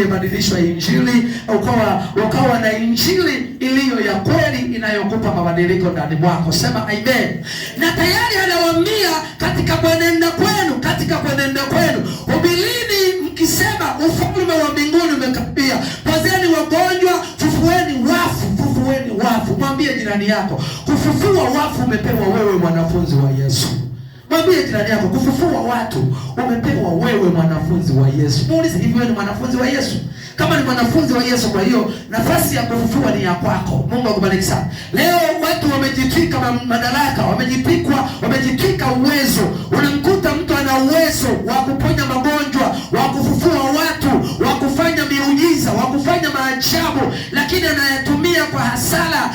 Badilishwa injili, ukawa na injili iliyo ya kweli inayokupa mabadiliko ndani mwako. Sema amen. Na tayari anawaambia katika kwenenda kwenu, hubirini mkisema ufalme wa mbinguni umekaribia. Pozeni wagonjwa, fufueni wafu. Mwambie jirani yako, kufufua wafu umepewa wewe, mwanafunzi wa Yesu. Mwambie jirani yako, kufufua watu umepewa wewe, mwanafunzi wa Yesu. Muulize, hivi wewe ni mwanafunzi wa Yesu? Kama ni mwanafunzi wa Yesu, kwa hiyo nafasi ya kufufua ni ya kwako. Mungu akubariki sana. Leo watu wamejitwika madaraka, wamejitwika uwezo. Unamkuta mtu ana uwezo wa kuponya magonjwa, wa kufufua watu, wa kufanya miujiza, wa kufanya maajabu, lakini anayatumia kwa hasara.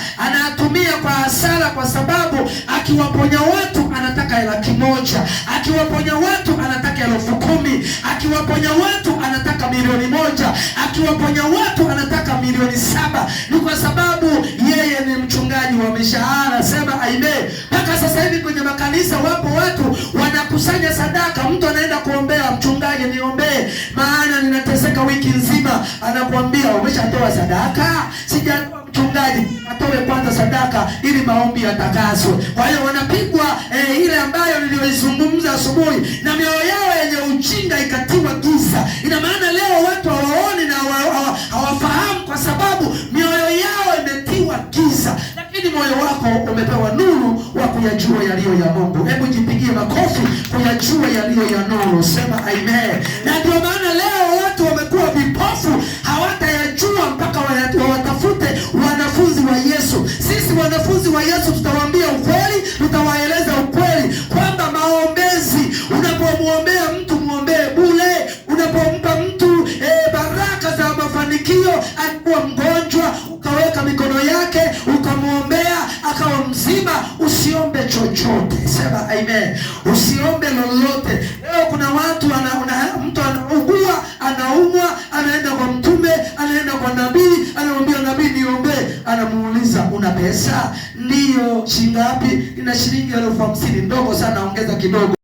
Kwa sababu akiwaponya watu anataka 1,000,000, akiwaponya watu anataka 10,000, akiwaponya watu anataka 1,000,000, akiwaponya watu anataka 7,000,000. Ni kwa sababu yeye ni mchungaji wa mishahara. Sema amen. Mpaka sasa hivi kwenye makanisa wapo watu wanakusanya sadaka. Mtu anaenda kuombea, mchungaji niombee maana ninateseka wiki nzima. Anakuambia umeshatoa sadaka? Sijatoa. Mchungaji atoe kwanza sadaka ili maombi yatakaswe. Kwa hiyo wanapigwa ile ambayo nilizungumza asubuhi, na mioyo yao yenye ujinga ikatiwa giza. Ina maana leo watu hawaoni na hawafahamu kwa sababu mioyo yao imetiwa giza. Lakini moyo wako umepewa nuru wa kuyajua yaliyo ya Mungu. Hebu jipigie makofi kuyajua yaliyo ya nuru. Sema amen. Na ndio maana leo watu wamekuwa vipofu, hawatayajua mpaka watafute wanafunzi wa Yesu. Sisi wanafunzi wa Yesu tutawaambia ukweli, tutawaeleza ukweli kwamba maombezi, unapomwombea mtu muombee bure. Unapompa mtu baraka za mafanikio, alikuwa mgonjwa ukaweka mikono yake ukamwombea akawa mzima, usiombe chochote. Sema amen. Usiombe lolote. Leo kuna watu mtu anaugua, anaumwa, anaenda kwa mtume, anaenda kwa nabii, anamwambia nabii niombe. Anamuuliza una pesa? Ndio. Shilingi ngapi? Ina shilingi 50,000. Ndogo sana, ongeza kidogo.